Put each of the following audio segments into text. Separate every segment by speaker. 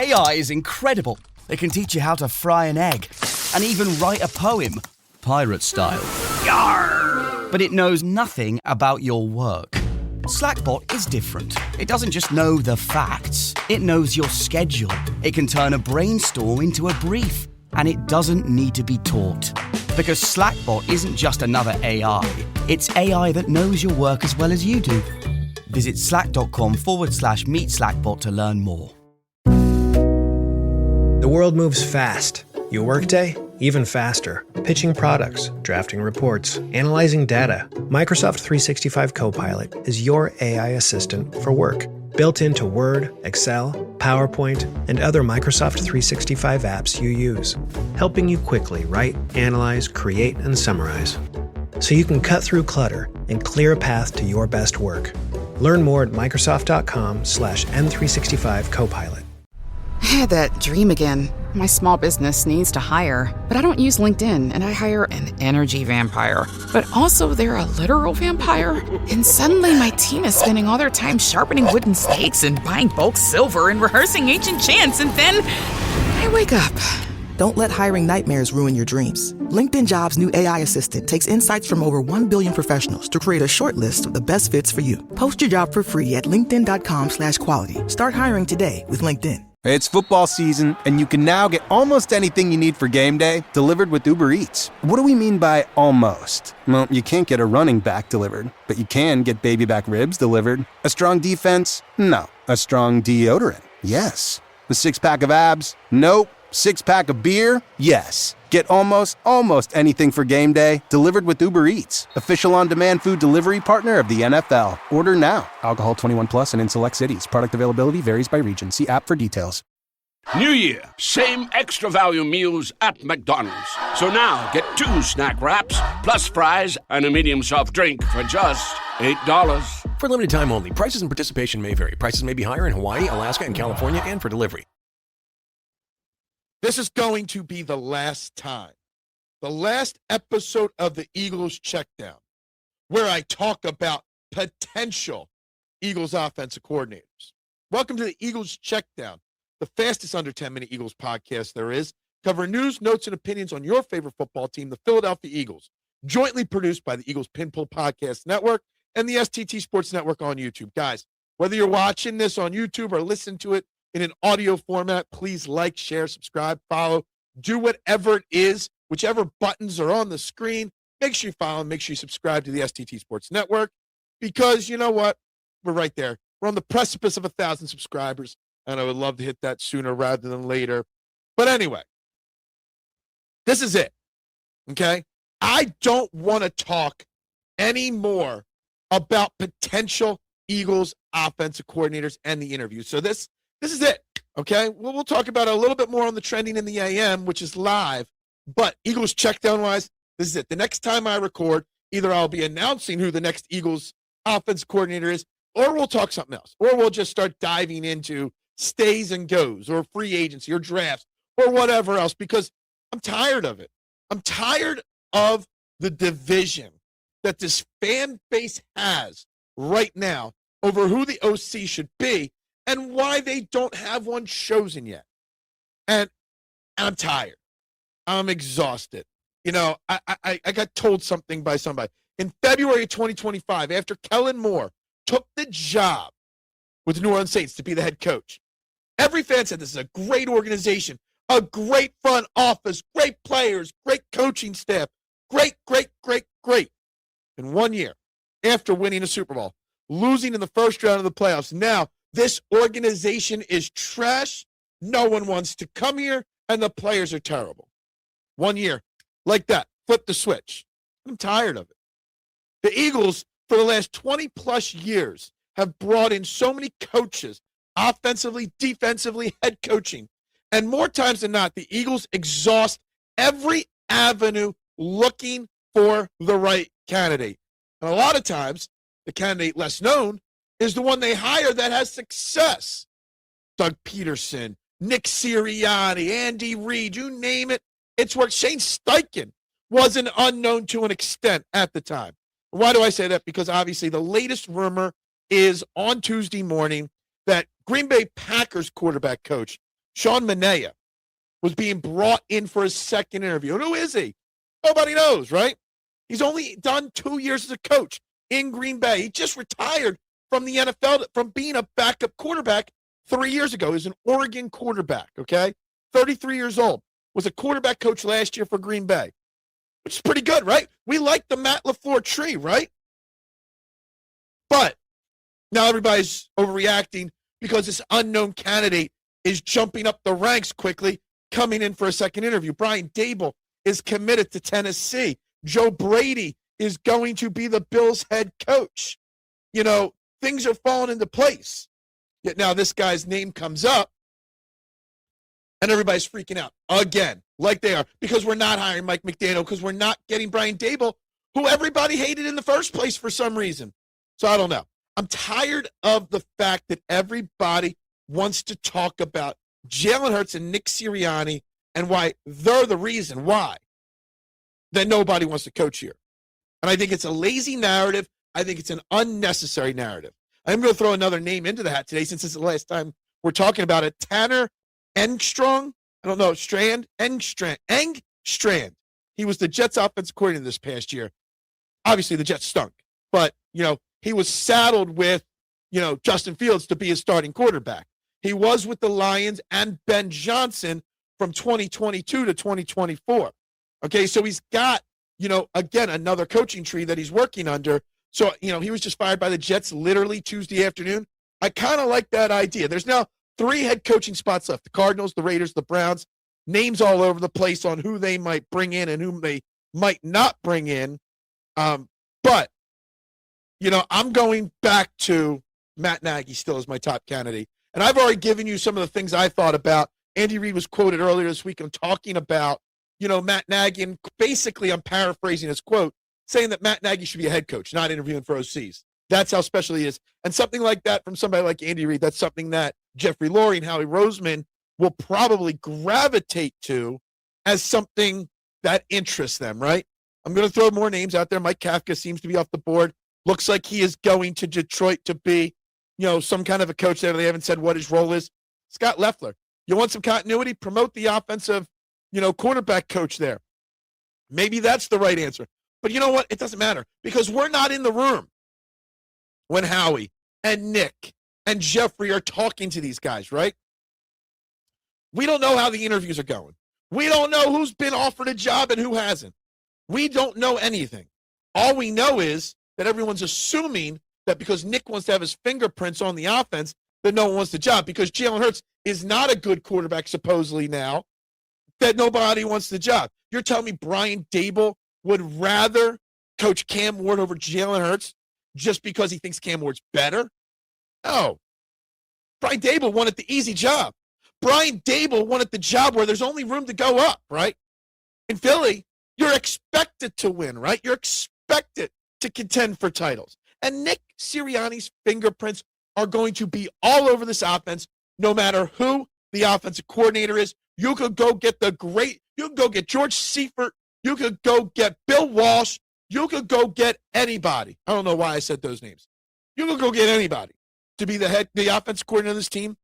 Speaker 1: AI is incredible. It can teach you how to fry an egg and even write a poem, pirate style. Yarr! But it knows nothing about your work. Slackbot is different. It doesn't just know the facts. It knows your schedule. It can turn a brainstorm into a brief. And it doesn't need to be taught. Because Slackbot isn't just another AI. It's AI that knows your work as well as you do. Visit slack.com/meet Slackbot to learn more.
Speaker 2: The world moves fast. Your workday, even faster. Pitching products, drafting reports, analyzing data. Microsoft 365 Copilot is your AI assistant for work. Built into Word, Excel, PowerPoint, and other Microsoft 365 apps you use. Helping you quickly write, analyze, create, and summarize. So you can cut through clutter and clear a path to your best work. Learn more at Microsoft.com/M365 Copilot.
Speaker 3: I had that dream again. My small business needs to hire, but I don't use LinkedIn, and I hire an energy vampire. But also they're a literal vampire. And suddenly my team is spending all their time sharpening wooden stakes and buying bulk silver and rehearsing ancient chants, and then I wake up.
Speaker 4: Don't let hiring nightmares ruin your dreams. LinkedIn Jobs' new AI assistant takes insights from over 1 billion professionals to create a short list of the best fits for you. Post your job for free at linkedin.com/quality. Start hiring today with LinkedIn.
Speaker 5: It's football season, and you can now get almost anything you need for game day delivered with Uber Eats. What do we mean by almost? Well, you can't get a running back delivered, but you can get baby back ribs delivered. A strong defense? No. A strong deodorant? Yes. A six-pack of abs? Nope. Six-pack of beer? Yes. Get almost anything for game day delivered with Uber Eats, official on-demand food delivery partner of the NFL. Order now. Alcohol 21 plus and in select cities. Product availability varies by region. See app for details.
Speaker 6: New Year, same extra value meals at McDonald's. So now get 2 snack wraps, plus fries and a medium soft drink for just $8.
Speaker 7: For limited time only. Prices and participation may vary. Prices may be higher in Hawaii, Alaska, and California, and for delivery.
Speaker 8: This is going to be the last time, the last episode of the Eagles Checkdown, where I talk about potential Eagles offensive coordinators. Welcome to the Eagles Checkdown, the fastest under 10-minute Eagles podcast there is. Cover news, notes, and opinions on your favorite football team, the Philadelphia Eagles. Jointly produced by the Eagles Pinpull Podcast Network and the STT Sports Network on YouTube. Guys, whether you're watching this on YouTube or listening to it in an audio format, please like, share, subscribe, follow, do whatever it is, whichever buttons are on the screen. Make sure you follow and make sure you subscribe to the STT Sports Network, because you know what? We're right there. We're on the precipice of 1,000 subscribers, and I would love to hit that sooner rather than later. But anyway, this is it, okay? I don't want to talk anymore about potential Eagles offensive coordinators and the interviews. So this is it, okay? We'll talk about it a little bit more on the Trending in the AM, which is live. But Eagles Checkdown-wise, this is it. The next time I record, either I'll be announcing who the next Eagles offensive coordinator is, or we'll talk something else. Or we'll just start diving into stays and goes, or free agency, or drafts, or whatever else, because I'm tired of it. I'm tired of the division that this fan base has right now over who the OC should be, and why they don't have one chosen yet. And I'm tired. I'm exhausted. You know, I got told something by somebody. In February of 2025, after Kellen Moore took the job with the New Orleans Saints to be the head coach, every fan said this is a great organization, a great front office, great players, great coaching staff, great. In 1 year, after winning a Super Bowl, losing in the first round of the playoffs, now this organization is trash. No one wants to come here, and the players are terrible. 1 year, like that, flip the switch. I'm tired of it. The Eagles, for the last 20-plus years, have brought in so many coaches, offensively, defensively, head coaching. And more times than not, the Eagles exhaust every avenue looking for the right candidate. And a lot of times, the candidate less known is the one they hire that has success. Doug Peterson, Nick Sirianni, Andy Reid, you name it. It's where Shane Steichen was an unknown to an extent at the time. Why do I say that? Because obviously the latest rumor is on Tuesday morning that Green Bay Packers quarterback coach Sean Manea was being brought in for his second interview. And who is he? Nobody knows, right? He's only done 2 years as a coach in Green Bay. He just retired from the NFL from being a backup quarterback 3 years ago. He was an Oregon quarterback, okay? 33 years old. Was a quarterback coach last year for Green Bay, which is pretty good, right? We like the Matt LaFleur tree, right? But now everybody's overreacting because this unknown candidate is jumping up the ranks quickly, coming in for a second interview. Brian Daboll is committed to Tennessee. Joe Brady is going to be the Bills' head coach. You know, things are falling into place. Yet now this guy's name comes up, and everybody's freaking out again, like they are, because we're not hiring Mike McDaniel, because we're not getting Brian Daboll, who everybody hated in the first place for some reason. So I don't know. I'm tired of the fact that everybody wants to talk about Jalen Hurts and Nick Sirianni and why they're the reason why that nobody wants to coach here. And I think it's a lazy narrative. I think it's an unnecessary narrative. I'm going to throw another name into the hat today since this is the last time we're talking about it. Tanner Engstrand. I don't know. Engstrand. He was the Jets offensive coordinator this past year. Obviously, the Jets stunk. But, you know, he was saddled with, you know, Justin Fields to be his starting quarterback. He was with the Lions and Ben Johnson from 2022 to 2024. Okay, so he's got, you know, again, another coaching tree that he's working under. So, you know, he was just fired by the Jets literally Tuesday afternoon. I kind of like that idea. There's now 3 head coaching spots left. The Cardinals, the Raiders, the Browns. Names all over the place on who they might bring in and whom they might not bring in. But, you know, I'm going back to Matt Nagy still as my top candidate. And I've already given you some of the things I thought about. Andy Reid was quoted earlier this week on talking about, you know, Matt Nagy. And basically, I'm paraphrasing his quote, saying that Matt Nagy should be a head coach, not interviewing for OCs. That's how special he is. And something like that from somebody like Andy Reid, that's something that Jeffrey Lurie and Howie Roseman will probably gravitate to as something that interests them, right? I'm going to throw more names out there. Mike Kafka seems to be off the board. Looks like he is going to Detroit to be, you know, some kind of a coach there. They haven't said what his role is. Scott Loeffler. You want some continuity? Promote the offensive, you know, quarterback coach there. Maybe that's the right answer. But you know what? It doesn't matter because we're not in the room when Howie and Nick and Jeffrey are talking to these guys, right? We don't know how the interviews are going. We don't know who's been offered a job and who hasn't. We don't know anything. All we know is that everyone's assuming that because Nick wants to have his fingerprints on the offense, that no one wants the job. Because Jalen Hurts is not a good quarterback, supposedly now, that nobody wants the job. You're telling me Brian Daboll would rather coach Cam Ward over Jalen Hurts just because he thinks Cam Ward's better? No. Brian Daboll wanted the easy job. Brian Daboll wanted the job where there's only room to go up, right? In Philly, you're expected to win, right? You're expected to contend for titles. And Nick Sirianni's fingerprints are going to be all over this offense, no matter who the offensive coordinator is. You could go get you could go get George Seifert. You could go get Bill Walsh. You could go get anybody. I don't know why I said those names. You could go get anybody to be the offensive coordinator of this team.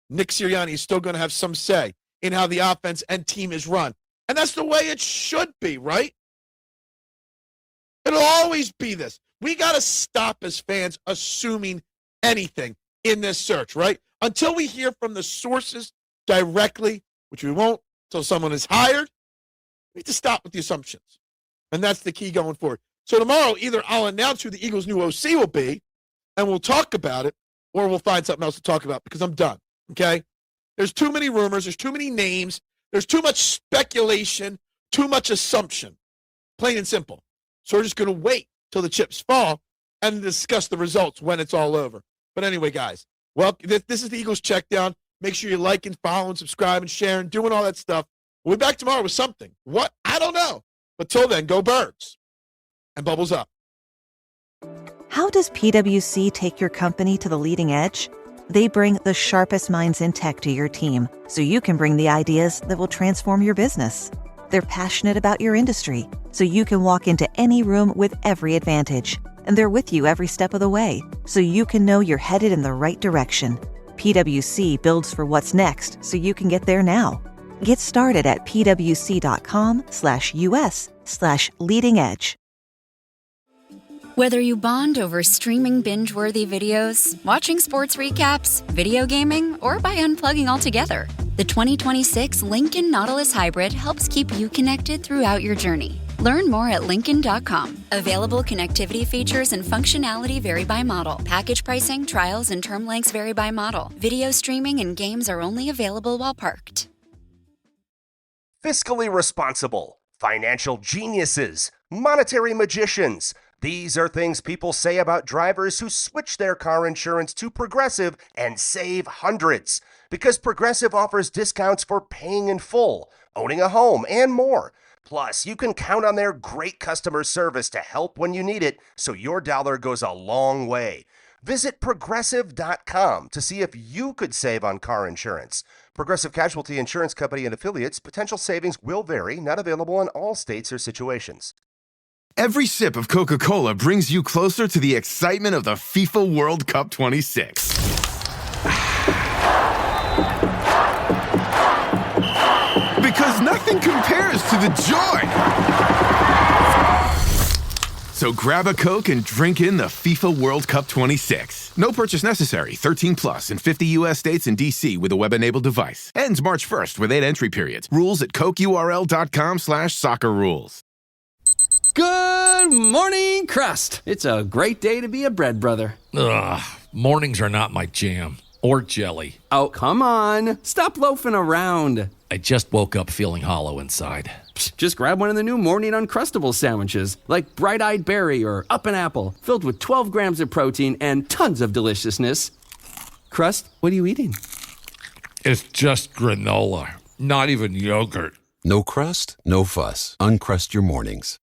Speaker 8: Nick Sirianni is still going to have some say in how the offense and team is run. And that's the way it should be, right? It'll always be this. We got to stop as fans assuming anything in this search, right? Until we hear from the sources directly, which we won't until someone is hired, we need to stop with the assumptions. And that's the key going forward. So tomorrow, either I'll announce who the Eagles' new OC will be, and we'll talk about it, or we'll find something else to talk about because I'm done, okay? There's too many rumors. There's too many names. There's too much speculation, too much assumption, plain and simple. So we're just going to wait till the chips fall and discuss the results when it's all over. But anyway, guys, well, this is the Eagles Checkdown. Make sure you like and follow and subscribe and share and doing all that stuff. We'll be back tomorrow with something. What? I don't know. But till then, go Birds and bubbles up.
Speaker 9: How does PwC take your company to the leading edge? They bring the sharpest minds in tech to your team so you can bring the ideas that will transform your business. They're passionate about your industry so you can walk into any room with every advantage. And they're with you every step of the way so you can know you're headed in the right direction. PwC builds for what's next so you can get there now. Get started at pwc.com/us/leading edge.
Speaker 10: Whether you bond over streaming binge-worthy videos, watching sports recaps, video gaming, or by unplugging altogether, the 2026 Lincoln Nautilus Hybrid helps keep you connected throughout your journey. Learn more at Lincoln.com. Available connectivity features and functionality vary by model. Package pricing, trials, and term lengths vary by model. Video streaming and games are only available while parked.
Speaker 11: Fiscally responsible, financial geniuses, monetary magicians. These are things people say about drivers who switch their car insurance to Progressive and save hundreds. Because Progressive offers discounts for paying in full, owning a home, and more. Plus, you can count on their great customer service to help when you need it, so your dollar goes a long way. Visit Progressive.com to see if you could save on car insurance. Progressive Casualty Insurance Company and Affiliates. Potential savings will vary. Not available in all states or situations.
Speaker 12: Every sip of Coca-Cola brings you closer to the excitement of the FIFA World Cup 26. Because nothing compares to the joy. So grab a Coke and drink in the FIFA World Cup 26. No purchase necessary. 13 plus in 50 U.S. states and D.C. with a web-enabled device. Ends March 1st with 8 entry periods. Rules at CokeURL.com/soccer rules.
Speaker 13: Good morning, Crust. It's a great day to be a bread brother.
Speaker 14: Ugh, mornings are not my jam. Or jelly.
Speaker 13: Oh, come on. Stop loafing around.
Speaker 14: I just woke up feeling hollow inside.
Speaker 13: Just grab one of the new Morning Uncrustables sandwiches, like Bright-Eyed Berry or Up and Apple, filled with 12 grams of protein and tons of deliciousness. Crust, what are you eating?
Speaker 14: It's just granola, not even yogurt.
Speaker 15: No crust, no fuss. Uncrust your mornings.